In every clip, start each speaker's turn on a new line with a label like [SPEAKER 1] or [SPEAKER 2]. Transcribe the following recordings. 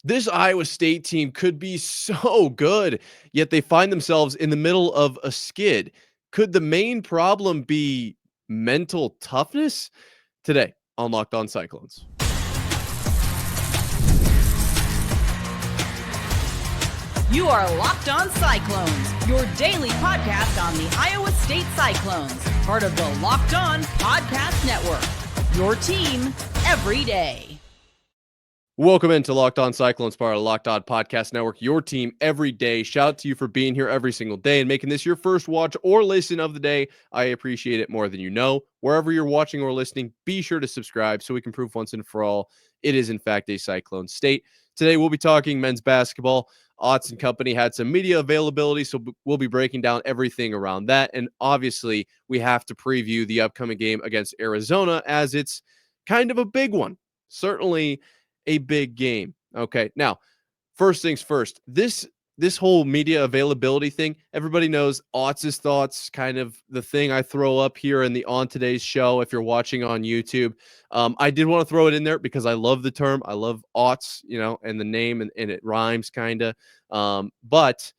[SPEAKER 1] This Iowa State team could be so good, yet they find themselves in the middle of a skid. Could the main problem be mental toughness? Today on Locked On Cyclones.
[SPEAKER 2] You are Locked On Cyclones, your daily podcast on the Iowa State Cyclones, part of the Locked On Podcast Network. Your team every day.
[SPEAKER 1] Welcome into Locked On Cyclones, part of the Locked On Podcast Network, your team every day. Shout out to you for being here every single day and making this your first watch or listen of the day. I appreciate it more than you know. Wherever you're watching or listening, be sure to subscribe so we can prove once and for all it is in fact a Cyclone state. Today we'll be talking men's basketball. Otz and company had some media availability, so we'll be breaking down everything around that. And obviously, we have to preview the upcoming game against Arizona as it's kind of a big one. Certainly a big game. Okay, now, first things first, this whole media availability thing, everybody knows Otz's thoughts, kind of the thing I throw up here in the On Today's show if you're watching on YouTube. I did want to throw it in there because I love the term. I love Otz, and the name, and it rhymes kind of. But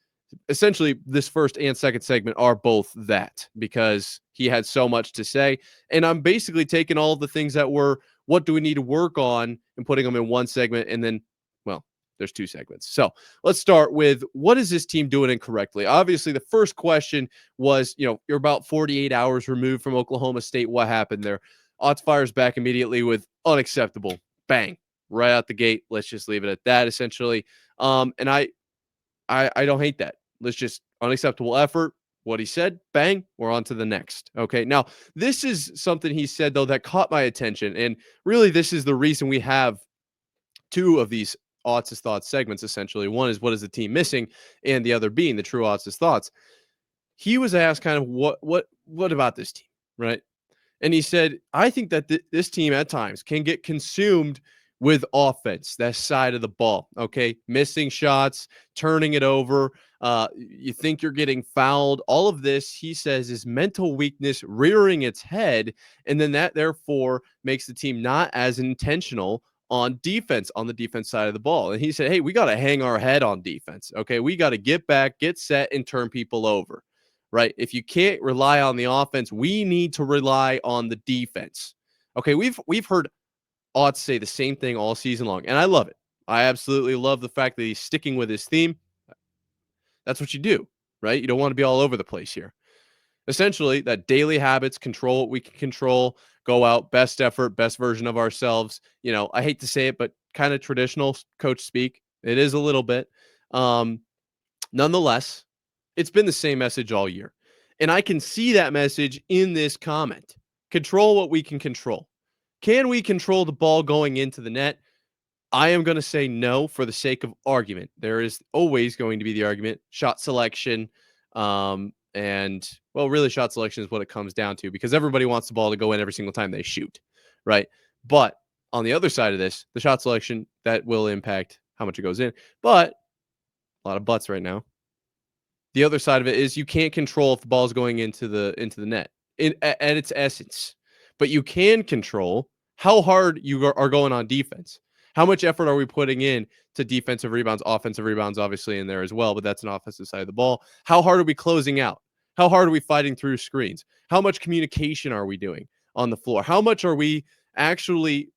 [SPEAKER 1] essentially, this first and second segment are both that because he had so much to say. And I'm basically taking all of the things that were what do we need to work on and putting them in one segment. And then, well, there's two segments. So let's start with what is this team doing incorrectly? Obviously, the first question was, you're about 48 hours removed from Oklahoma State. What happened there? Otz fires back immediately with unacceptable. Bang. Right out the gate. Let's just leave it at that, essentially. And I don't hate that. Let's just unacceptable effort. What he said, bang, we're on to the next. Okay, now this is something he said, though, that caught my attention. And really, this is the reason we have two of these Otz's Thoughts segments, essentially. One is what is the team missing, and the other being the true Otz's Thoughts. He was asked kind of what about this team, right? And he said, I think that this team at times can get consumed with offense, that side of the ball, okay? Missing shots, turning it over. You think you're getting fouled. All of this, he says, is mental weakness rearing its head. And then that, therefore, makes the team not as intentional on defense, on the defense side of the ball. And he said, hey, we got to hang our head on defense, okay? We got to get back, get set, and turn people over, right? If you can't rely on the offense, we need to rely on the defense. Okay, we've heard Otz say the same thing all season long, and I love it. I absolutely love the fact that he's sticking with his theme. That's what you do, right? You don't want to be all over the place here. Essentially, that daily habits, control what we can control, go out, best effort, best version of ourselves. I hate to say it, but kind of traditional coach speak. It is a little bit. Nonetheless, it's been the same message all year. And I can see that message in this comment. Control what we can control. Can we control the ball going into the net? I am going to say no for the sake of argument. There is always going to be the argument, shot selection, and, well, really shot selection is what it comes down to because everybody wants the ball to go in every single time they shoot, right? But on the other side of this, the shot selection, that will impact how much it goes in. But a lot of buts right now. The other side of it is you can't control if the ball is going into the net at its essence. But you can control how hard you are going on defense. How much effort are we putting in to defensive rebounds, offensive rebounds, obviously in there as well, but that's an offensive side of the ball. How hard are we closing out? How hard are we fighting through screens? How much communication are we doing on the floor? How much are we actually,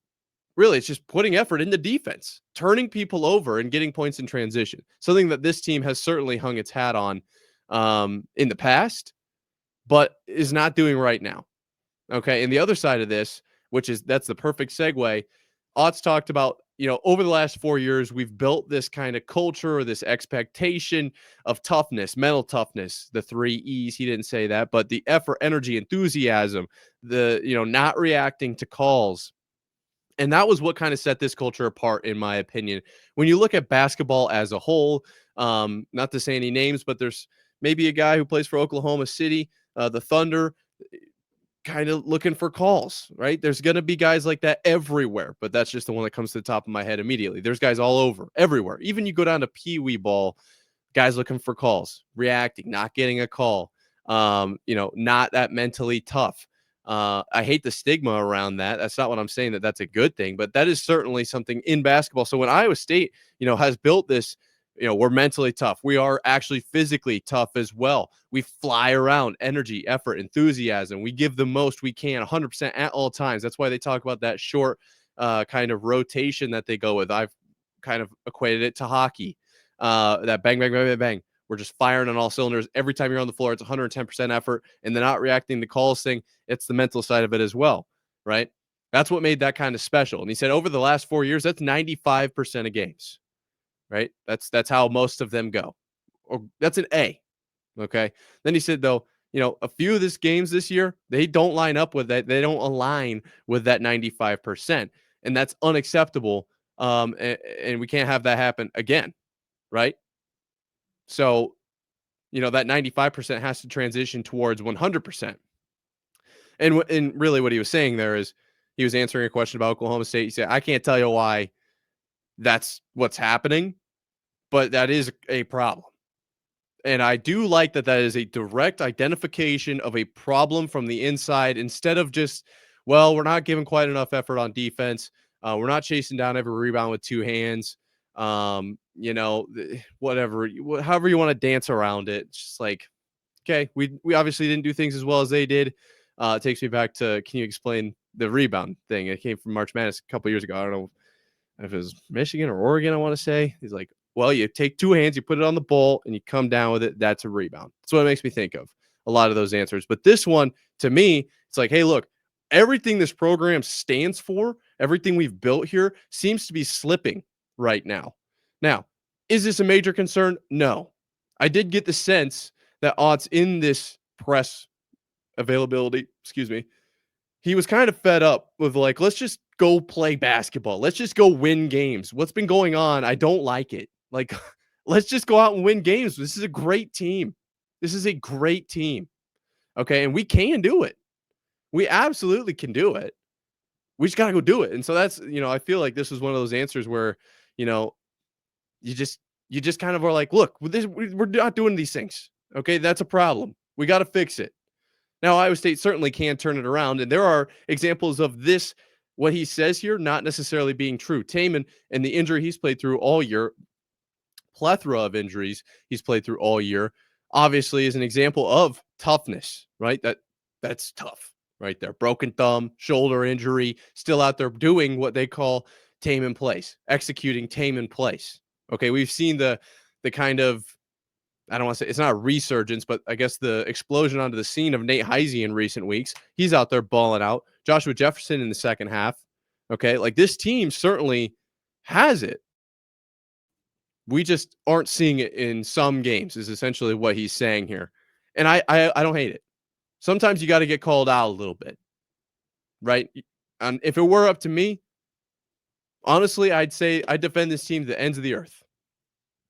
[SPEAKER 1] really, it's just putting effort into defense, turning people over and getting points in transition, something that this team has certainly hung its hat on in the past, but is not doing right now. Okay, and the other side of this, that's the perfect segue. Otz talked about, over the last 4 years, we've built this kind of culture or this expectation of toughness, mental toughness, the 3 E's. He didn't say that, but the effort, energy, enthusiasm, the, not reacting to calls. And that was what kind of set this culture apart, in my opinion. When you look at basketball as a whole, not to say any names, but there's maybe a guy who plays for Oklahoma City, the Thunder, kind of looking for calls, right? There's going to be guys like that everywhere, but that's just the one that comes to the top of my head immediately. There's guys all over, everywhere. Even you go down to Pee Wee ball, guys looking for calls, reacting, not getting a call, not that mentally tough. I hate the stigma around that. That's not what I'm saying, that that's a good thing, but that is certainly something in basketball. So when Iowa State, has built this, we're mentally tough. We are actually physically tough as well. We fly around, energy, effort, enthusiasm. We give the most we can 100% at all times. That's why they talk about that short kind of rotation that they go with. I've kind of equated it to hockey. That bang, bang, bang, bang, bang. We're just firing on all cylinders. Every time you're on the floor, it's 110% effort, and they're not reacting to calls thing. It's the mental side of it as well, right? That's what made that kind of special. And he said over the last 4 years, that's 95% of games, right? That's how most of them go. Or that's an A. Okay. Then he said, though, a few of these games this year, they don't line up with that. They don't align with that 95%. And that's unacceptable. And we can't have that happen again. Right. So, that 95% has to transition towards 100%. And really what he was saying there is he was answering a question about Oklahoma State. He said, I can't tell you why that's what's happening, but that is a problem. And I do like that is a direct identification of a problem from the inside instead of just, well, we're not giving quite enough effort on defense. We're not chasing down every rebound with two hands. Whatever, however you want to dance around it. It's just like, okay, we obviously didn't do things as well as they did. It takes me back to, can you explain the rebound thing? It came from March Madness a couple years ago. I don't know if it was Michigan or Oregon, I want to say. He's like, well, you take two hands, you put it on the ball, and you come down with it. That's a rebound. That's what it makes me think of, a lot of those answers. But this one, to me, it's like, hey, look, everything this program stands for, everything we've built here seems to be slipping right now. Now, is this a major concern? No. I did get the sense that Otz in this press availability, he was kind of fed up with like, let's just go play basketball. Let's just go win games. What's been going on? I don't like it. Like, let's just go out and win games. This is a great team. This is a great team. Okay. And we can do it. We absolutely can do it. We just got to go do it. And so that's, I feel like this was one of those answers where, you just kind of are like, look, we're not doing these things. Okay. That's a problem. We got to fix it. Now, Iowa State certainly can turn it around, and there are examples of this, what he says here, not necessarily being true. Tamin and the injury he's played through all year, plethora of injuries he's played through all year, obviously is an example of toughness, right? That's tough right there. Broken thumb, shoulder injury, still out there doing what they call tame in place, executing tame in place. Okay, we've seen the kind of, I don't want to say it's not a resurgence, but I guess the explosion onto the scene of Nate Heisey in recent weeks. He's out there balling out. Joshua Jefferson in the second half. Okay. Like this team certainly has it. We just aren't seeing it in some games is essentially what he's saying here. And I don't hate it. Sometimes you got to get called out a little bit. Right. And if it were up to me, honestly, I'd say I'd defend this team to the ends of the earth.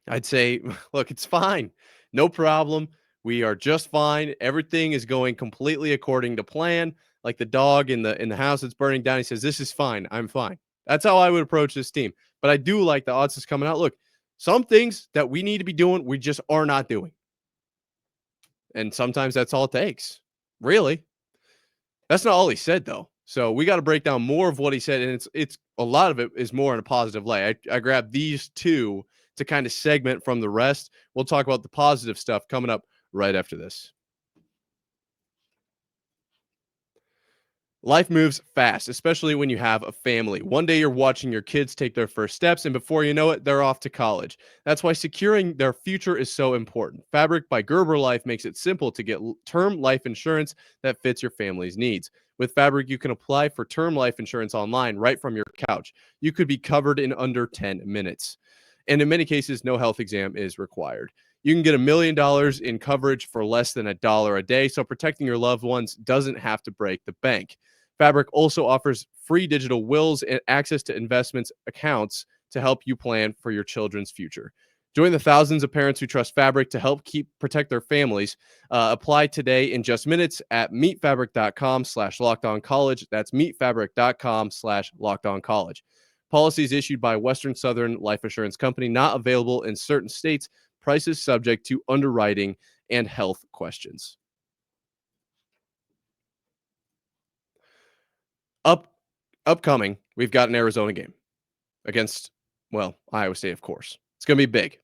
[SPEAKER 1] I'd say, look, it's fine. No problem. We are just fine. Everything is going completely according to plan. Like the dog in the house that's burning down. He says, this is fine. I'm fine. That's how I would approach this team. But I do like the odds is coming out. Look, some things that we need to be doing, we just are not doing. And sometimes that's all it takes. Really. That's not all he said, though. So we got to break down more of what he said. And it's a lot of it is more in a positive light. I grabbed these two to kind of segment from the rest. We'll talk about the positive stuff coming up right after this. Life moves fast, especially when you have a family. One day you're watching your kids take their first steps, and before you know it, they're off to college. That's why securing their future is so important. Fabric by Gerber Life makes it simple to get term life insurance that fits your family's needs. With Fabric, you can apply for term life insurance online right from your couch. You could be covered in under 10 minutes. And in many cases, no health exam is required. You can get $1 million in coverage for less than $1 a day, so protecting your loved ones doesn't have to break the bank. Fabric also offers free digital wills and access to investments accounts to help you plan for your children's future. Join the thousands of parents who trust Fabric to help protect their families. Apply today in just minutes at meetfabric.com/lockedoncollege. That's meetfabric.com/lockedoncollege. Policies issued by Western Southern Life Assurance Company, not available in certain states. Prices subject to underwriting and health questions. Upcoming, we've got an Arizona game against, well, Iowa State, of course. It's going to be big.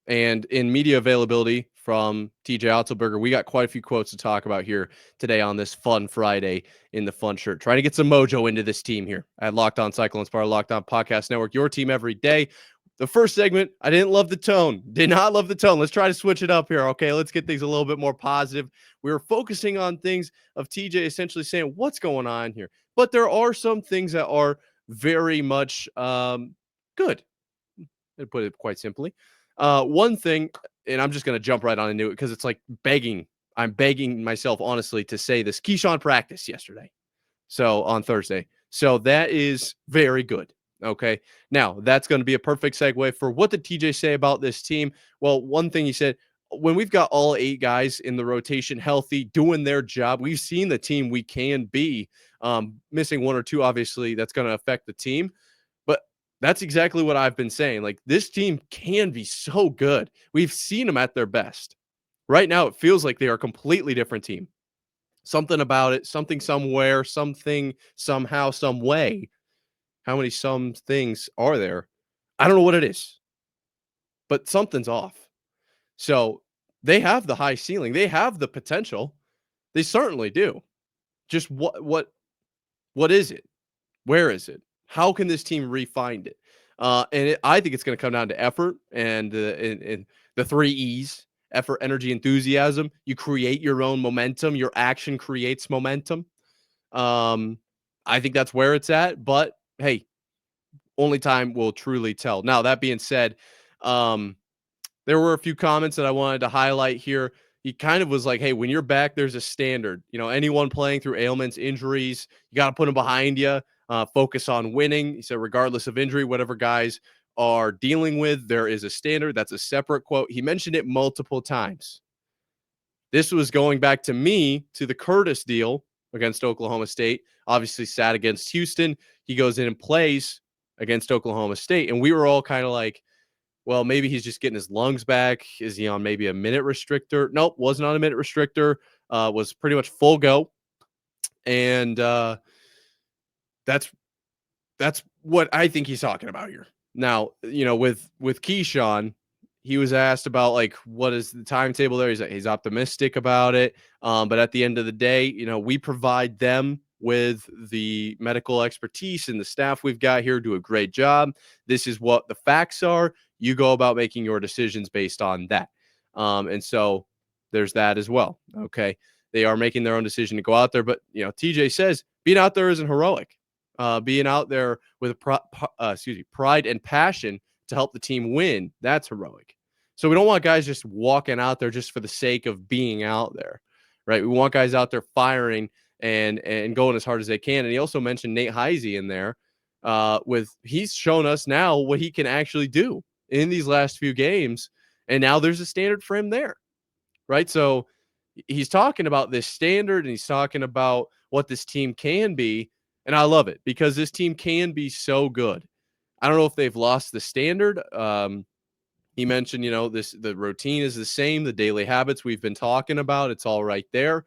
[SPEAKER 1] And in media availability from TJ Otzelberger, we got quite a few quotes to talk about here today on this fun Friday in the fun shirt. Trying to get some mojo into this team here at Locked On Cyclones, part of Locked On Podcast Network, your team every day. The first segment, I didn't love the tone. Did not love the tone. Let's try to switch it up here, okay? Let's get things a little bit more positive. We were focusing on things of TJ essentially saying, what's going on here? But there are some things that are very much good. To put it quite simply. One thing, and I'm just going to jump right on into it because it's like begging. I'm begging myself, honestly, to say this. Keyshawn practiced yesterday. So on Thursday. So that is very good. Okay. Now, that's going to be a perfect segue for what did TJ say about this team? Well, one thing he said, when we've got all 8 guys in the rotation healthy, doing their job, we've seen the team we can be. Missing 1 or 2, obviously, that's going to affect the team. But that's exactly what I've been saying. Like, this team can be so good. We've seen them at their best. Right now, it feels like they are a completely different team. Something about it, something somewhere, something somehow, some way. How many some things are there? I don't know what it is, but something's off. So they have the high ceiling. They have the potential. They certainly do. Just what is it? Where is it? How can this team refine it? I think it's going to come down to effort and the 3 E's: effort, energy, enthusiasm. You create your own momentum. Your action creates momentum. I think that's where it's at. But hey, only time will truly tell. Now, that being said, there were a few comments that I wanted to highlight here. He kind of was like, hey, when you're back, there's a standard. You know, anyone playing through ailments, injuries, you got to put them behind you. Focus on winning. He said, regardless of injury, whatever guys are dealing with, there is a standard. That's a separate quote. He mentioned it multiple times. This was going back to me to the Curtis deal against Oklahoma State. Obviously, sat against Houston. He goes in and plays against Oklahoma State. And we were all kind of like, well, maybe he's just getting his lungs back. Is he on maybe a minute restrictor? Nope, wasn't on a minute restrictor. Was pretty much full go. And that's what I think he's talking about here. Now, you know, with Keyshawn, he was asked about like what is the timetable there. He's optimistic about it. But at the end of the day, you know, we provide them with the medical expertise, and the staff we've got here do a great job. This is what the facts are. You go about making your decisions based on that. And so there's that as well. Okay. They are making their own decision to go out there. But, you know, TJ says being out there isn't heroic. Being out there with pride and passion to help the team win, that's heroic. So we don't want guys just walking out there just for the sake of being out there, right? We want guys out there firing and going as hard as they can. And he also mentioned Nate Heisey in there. He's shown us now what he can actually do in these last few games, and now there's a standard for him there, right? So he's talking about this standard, and he's talking about what this team can be, and I love it because this team can be so good. I don't know if they've lost the standard. He mentioned, you know, the routine is the same, the daily habits we've been talking about, it's all right there.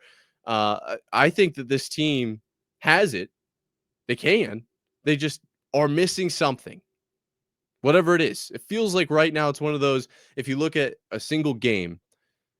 [SPEAKER 1] I think that this team has it. They can. They just are missing something. Whatever it is. It feels like right now it's one of those, if you look at a single game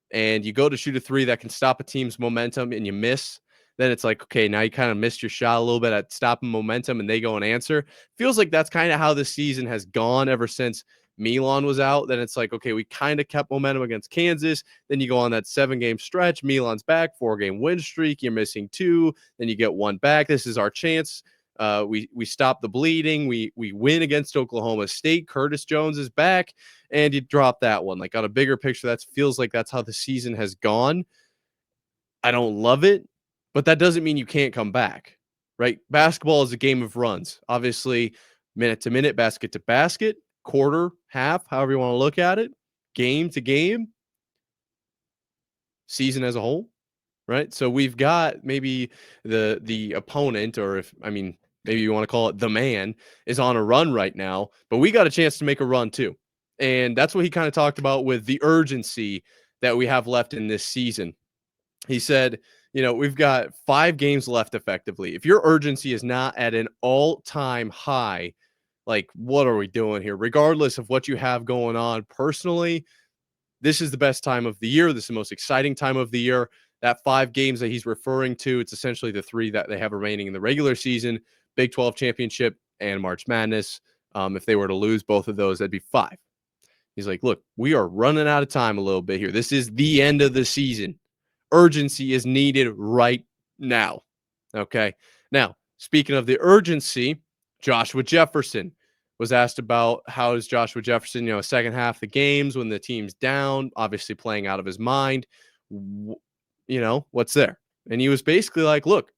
[SPEAKER 1] and you go to shoot a 3 that can stop a team's momentum and you miss, then it's like, okay, now you kind of missed your shot a little bit at stopping momentum and they go and answer. Feels like that's kind of how this season has gone ever since Milan was out. Then it's like, okay, we kind of kept momentum against Kansas. Then you go on that 7-game stretch. Milan's back, 4-game win streak. You're missing 2. Then you get 1 back. This is our chance. We stop the bleeding. We win against Oklahoma State. Curtis Jones is back, and you drop that one. Like on a bigger picture, that feels like that's how the season has gone. I don't love it, but that doesn't mean you can't come back, right? Basketball is a game of runs. Obviously, minute to minute, basket to basket, quarter, half, however you want to look at it, game to game, season as a whole, right? So we've got maybe the opponent, or maybe you want to call it the man, is on a run right now, but we got a chance to make a run too. And that's what he kind of talked about with the urgency that we have left in this season. He said, we've got 5 games left effectively. If your urgency is not at an all-time high, like, what are we doing here? Regardless of what you have going on personally, this is the best time of the year. This is the most exciting time of the year. That 5 games that he's referring to, it's essentially the 3 that they have remaining in the regular season, Big 12 championship and March Madness. If they were to lose both of those, that'd be 5. He's like, look, we are running out of time a little bit here. This is the end of the season. Urgency is needed right now. Okay. Now, speaking of the urgency, Joshua Jefferson was asked about how is Joshua Jefferson, second half of the games when the team's down, obviously playing out of his mind. What's there? And he was basically like, look,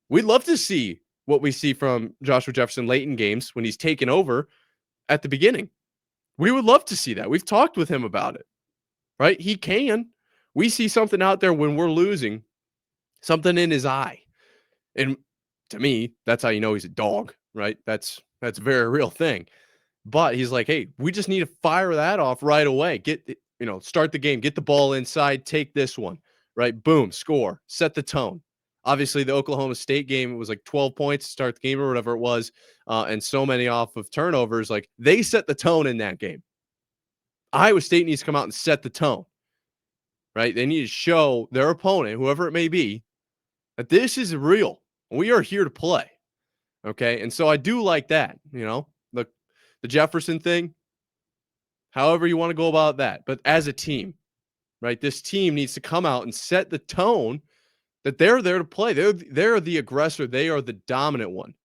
[SPEAKER 1] we'd love to see what we see from Joshua Jefferson late in games when he's taken over at the beginning. We would love to see that. We've talked with him about it, right? He can. We see something out there when we're losing, something in his eye. And to me, that's how you know he's a dog, right? That's a very real thing. But he's like, hey, we just need to fire that off right away. Start the game, get the ball inside, take this one, right? Boom, score, set the tone. Obviously, the Oklahoma State game, it was like 12 points to start the game or whatever it was, and so many off of turnovers. Like, they set the tone in that game. Iowa State needs to come out and set the tone, right? They need to show their opponent, whoever it may be, that this is real. We are here to play, okay? And so I do like that, the Jefferson thing, however you want to go about that. But as a team, right, this team needs to come out and set the tone that they're there to play. They're the aggressor. They are the dominant one,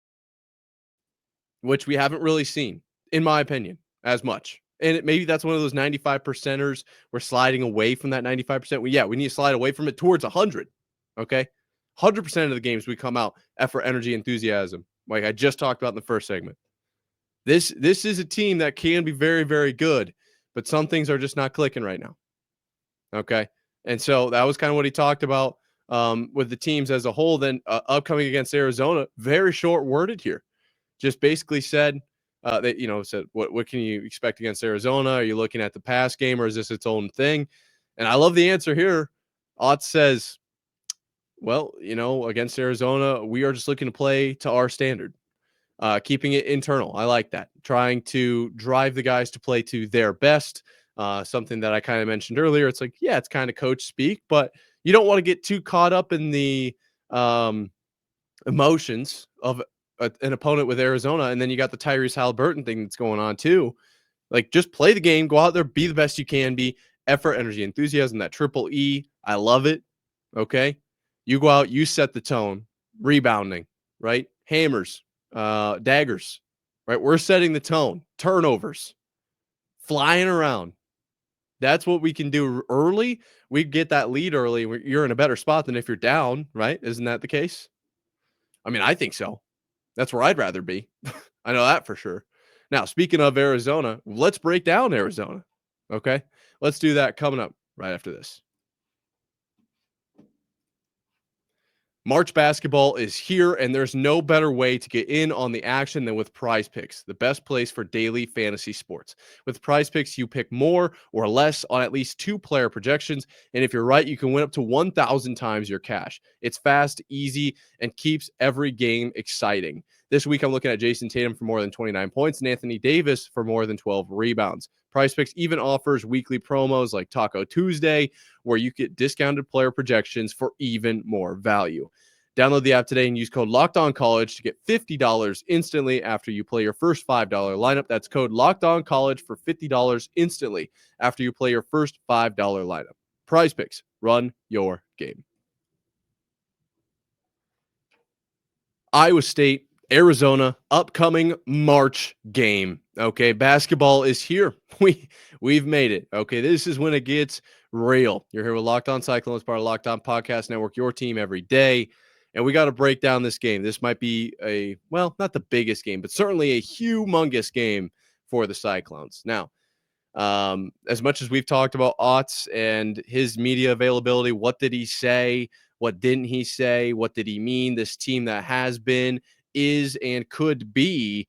[SPEAKER 1] which we haven't really seen, in my opinion, as much. And maybe that's one of those 95%ers. We're sliding away from that 95%. We need to slide away from it towards 100. Okay. 100% of the games we come out, effort, energy, enthusiasm, like I just talked about in the first segment. This is a team that can be very, very good, but some things are just not clicking right now. Okay. And so that was kind of what he talked about with the teams as a whole. Then upcoming against Arizona, very short worded here. Just basically said that, what can you expect against Arizona? Are you looking at the pass game or is this its own thing? And I love the answer here. Otz says, well, against Arizona, we are just looking to play to our standard, keeping it internal. I like that. Trying to drive the guys to play to their best. Something that I kind of mentioned earlier. It's like, yeah, it's kind of coach speak, but you don't want to get too caught up in the emotions of an opponent with Arizona. And then you got the Tyrese Halliburton thing that's going on too. Like, just play the game, go out there, be the best you can be. Effort, energy, enthusiasm, that triple E. I love it. Okay. You go out, you set the tone, rebounding, right? Hammers, daggers, right? We're setting the tone, turnovers, flying around. That's what we can do early. We get that lead early. You're in a better spot than if you're down, right? Isn't that the case? I mean, I think so. That's where I'd rather be. I know that for sure. Now, speaking of Arizona, let's break down Arizona. Okay. Let's do that coming up right after this. March basketball is here, and there's no better way to get in on the action than with Prize Picks, the best place for daily fantasy sports. With Prize Picks, you pick more or less on at least 2 player projections, and if you're right, you can win up to 1,000 times your cash. It's fast, easy, and keeps every game exciting. This week, I'm looking at Jason Tatum for more than 29 points and Anthony Davis for more than 12 rebounds. Prize Picks even offers weekly promos like Taco Tuesday, where you get discounted player projections for even more value. Download the app today and use code LOCKEDONCollege to get $50 instantly after you play your first $5 lineup. That's code LOCKEDONCollege for $50 instantly after you play your first $5 lineup. Prize Picks, run your game. Iowa State, Arizona, upcoming March game. Okay, basketball is here. We've made it. Okay, this is when it gets real. You're here with Locked On Cyclones, part of Locked On Podcast Network, your team every day. And we got to break down this game. This might be not the biggest game, but certainly a humongous game for the Cyclones. Now, as much as we've talked about Otz and his media availability, what did he say? What didn't he say? What did he mean? This team that has been, is, and could be.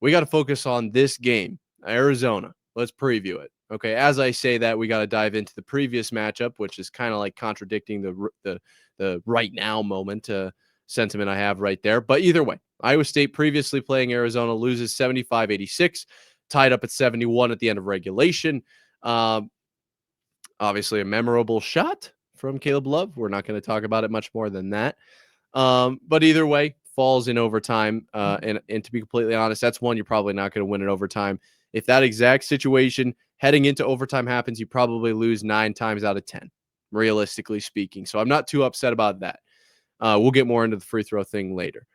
[SPEAKER 1] We got to focus on this game, Arizona. Let's preview it. Okay, as I say that, we got to dive into the previous matchup, which is kind of like contradicting the right now moment sentiment I have right there. But either way, Iowa State previously playing Arizona loses 75-86, tied up at 71 at the end of regulation. Obviously a memorable shot from Caleb Love. We're not going to talk about it much more than that. But either way, falls in overtime. And to be completely honest, that's one you're probably not going to win in overtime. If that exact situation heading into overtime happens, you probably lose 9 times out of 10, realistically speaking. So I'm not too upset about that. We'll get more into the free throw thing later.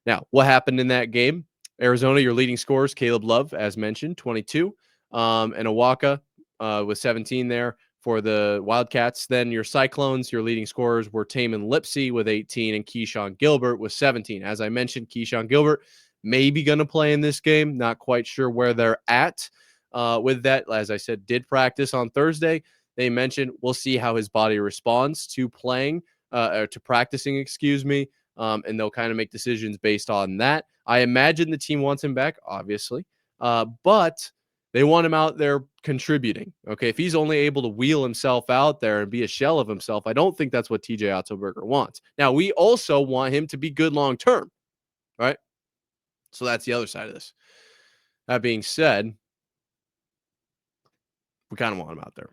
[SPEAKER 1] Now, what happened in that game? Arizona, your leading scorers, Caleb Love, as mentioned, 22, and Awaka with 17 there for the Wildcats. Then your Cyclones, your leading scorers were Tamin Lipsey with 18 and Keyshawn Gilbert with 17. As I mentioned, Keyshawn Gilbert maybe going to play in this game. Not quite sure where they're at with that. As I said, did practice on Thursday. They mentioned we'll see how his body responds to playing or to practicing, excuse me. And they'll kind of make decisions based on that. I imagine the team wants him back, obviously, but they want him out there contributing. Okay, if he's only able to wheel himself out there and be a shell of himself, I don't think that's what TJ Otzelberger wants. Now, we also want him to be good long term, right? So that's the other side of this. That being said, we kind of want him out there.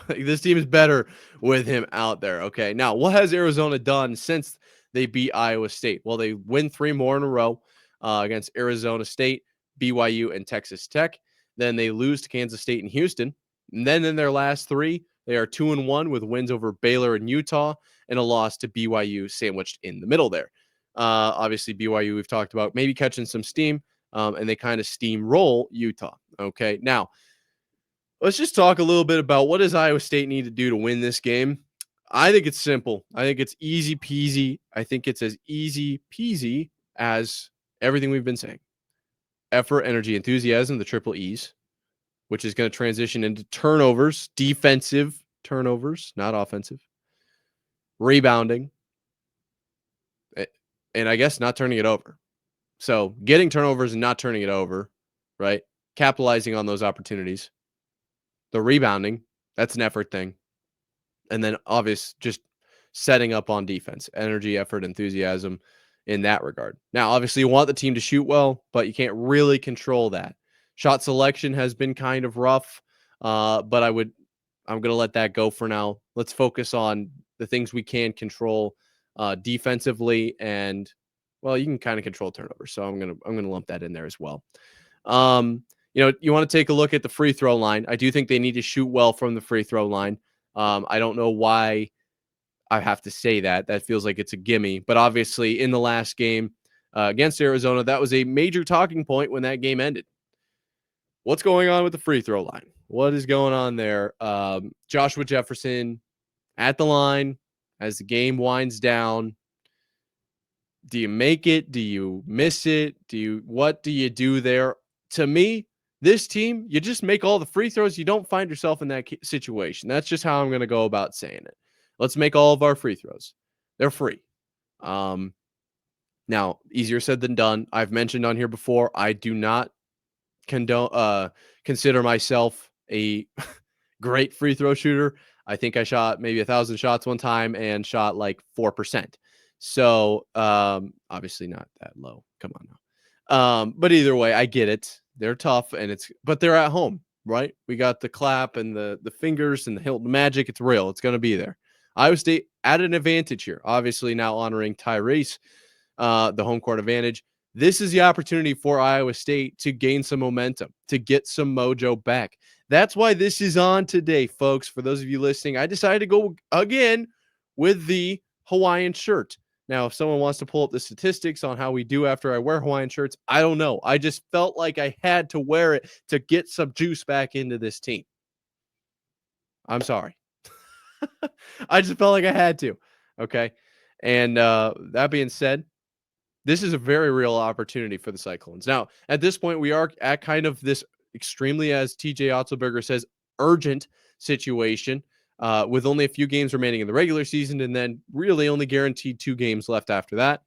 [SPEAKER 1] This team is better with him out there. Okay. Now, what has Arizona done since they beat Iowa State? Well, they win 3 more in a row against Arizona State, BYU, and Texas Tech. Then they lose to Kansas State and Houston. And then in their last 3, they are 2-1 with wins over Baylor and Utah and a loss to BYU sandwiched in the middle there. Obviously, BYU we've talked about maybe catching some steam, and they kind of steamroll Utah. Okay. Now, let's just talk a little bit about what does Iowa State need to do to win this game. I think it's simple. I think it's easy peasy. I think it's as easy peasy as everything we've been saying. Effort, energy, enthusiasm, the triple E's, which is going to transition into turnovers, defensive turnovers, not offensive, rebounding, and I guess not turning it over. So getting turnovers and not turning it over, right? Capitalizing on those opportunities. The rebounding, that's an effort thing. And then obvious, just setting up on defense, energy, effort, enthusiasm in that regard. Now, obviously you want the team to shoot well, but you can't really control that. Shot selection has been kind of rough, but I'm going to let that go for now. Let's focus on the things we can control defensively, and well, you can kind of control turnovers. So I'm going to lump that in there as well. You want to take a look at the free throw line. I do think they need to shoot well from the free throw line. I don't know why I have to say that. That feels like it's a gimme. But obviously, in the last game against Arizona, that was a major talking point when that game ended. What's going on with the free throw line? What is going on there? Joshua Jefferson at the line as the game winds down. Do you make it? Do you miss it? What do you do there? To me, this team, you just make all the free throws. You don't find yourself in that situation. That's just how I'm going to go about saying it. Let's make all of our free throws. They're free. Now, easier said than done. I've mentioned on here before, I do not consider myself a great free throw shooter. I think I shot maybe 1,000 shots one time and shot like 4%. So obviously not that low. Come on now. But either way, I get it. They're tough, but they're at home, right? We got the clap and the fingers and the Hilton magic. It's real. It's going to be there. Iowa State at an advantage here. Obviously now honoring Tyrese, the home court advantage. This is the opportunity for Iowa State to gain some momentum, to get some mojo back. That's why this is on today, folks. For those of you listening, I decided to go again with the Hawaiian shirt. Now, if someone wants to pull up the statistics on how we do after I wear Hawaiian shirts, I don't know. I just felt like I had to wear it to get some juice back into this team. I'm sorry. I just felt like I had to. Okay. And that being said, this is a very real opportunity for the Cyclones. Now, at this point, we are at kind of this extremely, as TJ Otzelberger says, urgent situation. With only a few games remaining in the regular season and then really only guaranteed 2 games left after that.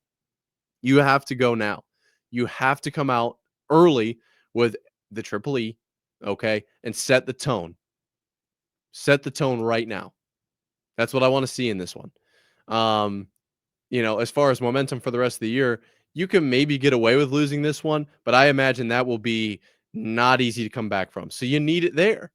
[SPEAKER 1] You have to go now. You have to come out early with the triple E, okay, and set the tone. Set the tone right now. That's what I want to see in this one. Um, as far as momentum for the rest of the year, you can maybe get away with losing this one, but I imagine that will be not easy to come back from. So you need it there.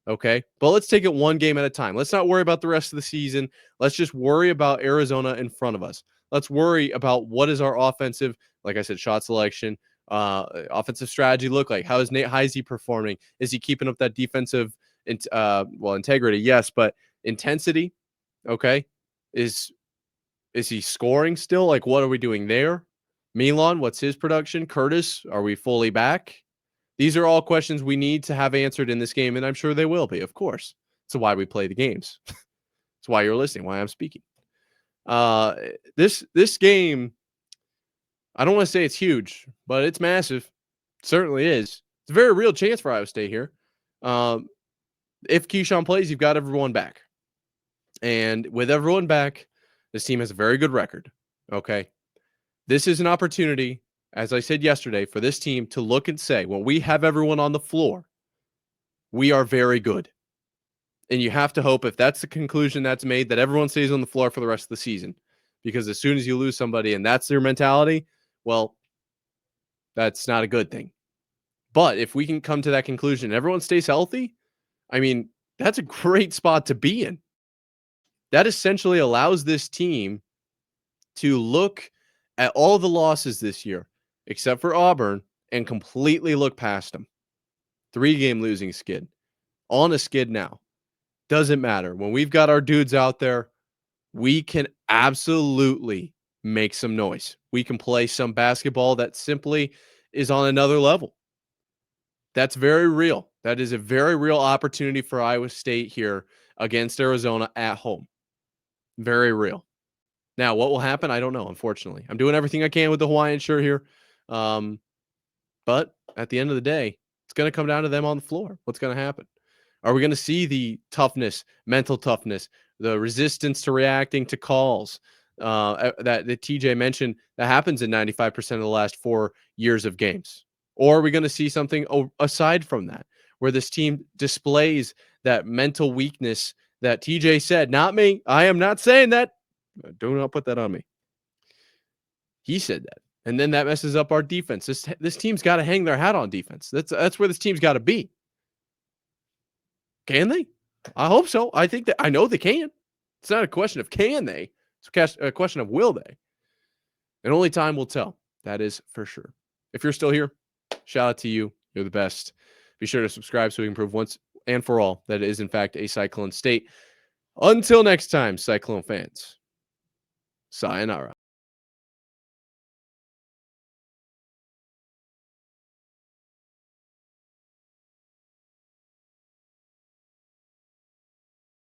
[SPEAKER 1] Okay. But let's take it one game at a time. Let's not worry about the rest of the season. Let's just worry about Arizona in front of us. Let's worry about what is our offensive, like I said, shot selection, offensive strategy look like. How is Nate Heisey performing? Is he keeping up that defensive, integrity? Yes, but intensity. Okay. Is is he scoring still? Like, what are we doing there? Milan, what's his production? Curtis, are we fully back? These are all questions we need to have answered in this game, and I'm sure they will be, of course. It's why we play the games. It's why you're listening, why I'm speaking. This game, I don't want to say it's huge, but it's massive. It certainly is. It's a very real chance for Iowa State here. If Keyshawn plays, you've got everyone back. And with everyone back, this team has a very good record. Okay. This is an opportunity, as I said yesterday, for this team to look and say, when we have everyone on the floor, we are very good. And you have to hope, if that's the conclusion that's made, that everyone stays on the floor for the rest of the season. Because as soon as you lose somebody and that's their mentality, well, that's not a good thing. But if we can come to that conclusion and everyone stays healthy, I mean, that's a great spot to be in. That essentially allows this team to look at all the losses this year, except for Auburn, and completely look past them. 3-game losing skid. On a skid now. Doesn't matter. When we've got our dudes out there, we can absolutely make some noise. We can play some basketball that simply is on another level. That's very real. That is a very real opportunity for Iowa State here against Arizona at home. Very real. Now, what will happen? I don't know, unfortunately. I'm doing everything I can with the Hawaiian shirt here. But at the end of the day, it's going to come down to them on the floor. What's going to happen? Are we going to see the toughness, mental toughness, the resistance to reacting to calls that TJ mentioned that happens in 95% of the last 4 years of games? Or are we going to see something aside from that, where this team displays that mental weakness that TJ said? Not me. I am not saying that. Do not put that on me. He said that. And then that messes up our defense. This team's got to hang their hat on defense. That's where this team's got to be. Can they? I hope so. I think that I know they can. It's not a question of can they. It's a question of will they. And only time will tell. That is for sure. If you're still here, shout out to you. You're the best. Be sure to subscribe so we can prove once and for all that it is, in fact, a Cyclone state. Until next time, Cyclone fans. Sayonara.